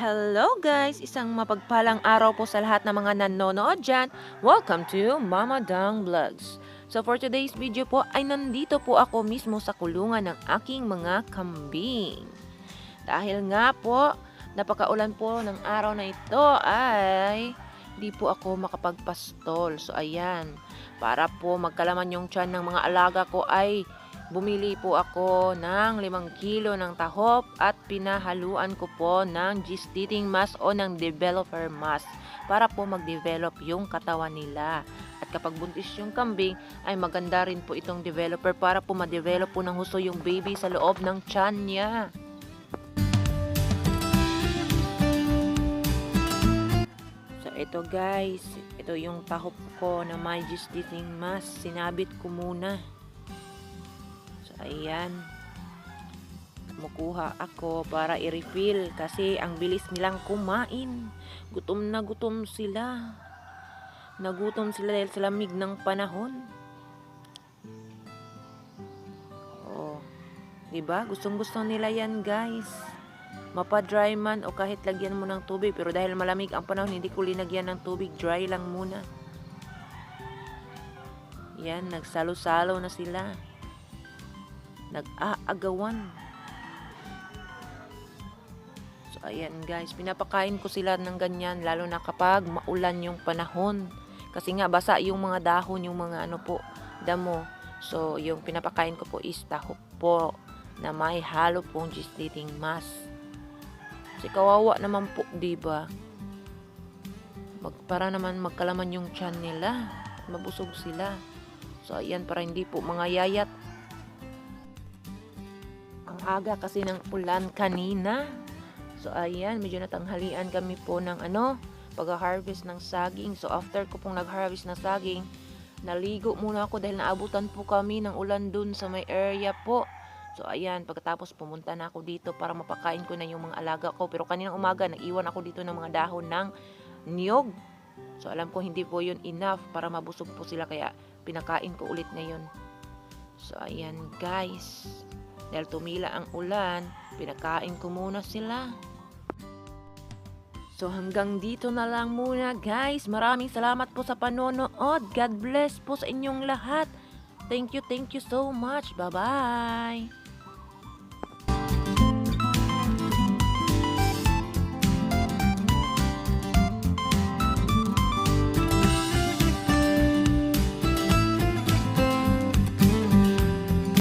Hello guys! Isang mapagpalang araw po sa lahat ng mga nanonood dyan. Welcome to Mama Dang Vlogs. So for today's video po ay nandito po ako mismo sa kulungan ng aking mga kambing. Dahil nga po, napakaulan po ng araw na ito ay di po ako makapagpastol. So ayan, para po magkalaman yung tiyan ng mga alaga ko ay bumili po ako ng 5 kilo ng tahop at pinahaluan ko po ng gestating mass o ng developer mass para po mag-develop yung katawan nila. At kapag buntis yung kambing ay maganda rin po itong developer para po ma-develop po ng husto yung baby sa loob ng tiyan niya. So ito guys, ito yung tahop ko na may gestating mass. Sinabit ko muna. Ayan, kumukuha ako para i-refill kasi ang bilis nilang kumain. Gutom na gutom sila. Nagutom sila dahil sa lamig ng panahon. Oh, 'di ba? Gustong-gusto nila 'yan, guys. Mapa-dry man o kahit lagyan mo ng tubig, pero dahil malamig ang panahon, hindi ko linagyan ng tubig, dry lang muna. Yan, nagsalo-salo na sila. Nag-aagawan. So ayan guys, pinapakain ko sila ng ganyan lalo na kapag maulan yung panahon. Kasi nga basa yung mga dahon, yung mga ano po, damo. So yung pinapakain ko po is tahop po na may halo pong gestating mass. Kasi kawawa naman po, 'di ba? Para naman magkalaman yung tiyan nila, mabusog sila. So ayan, para hindi po mga yayat. Aga kasi ng ulan kanina. So ayan, medyo natanghalian kami po ng pag-harvest ng saging. So after ko pong nag-harvest ng saging, naligo muna ako dahil naabutan po kami ng ulan dun sa may area po. So ayan, pagkatapos pumunta na ako dito para mapakain ko na yung mga alaga ko. Pero kaninang umaga, naiwan ako dito ng mga dahon ng niyog. So alam ko hindi po yun enough para mabusog po sila, kaya pinakain ko ulit ngayon. So ayan guys, dahil tumila ang ulan, pinakain ko muna sila. So hanggang dito na lang muna guys. Maraming salamat po sa panonood. God bless po sa inyong lahat. Thank you so much. Bye-bye.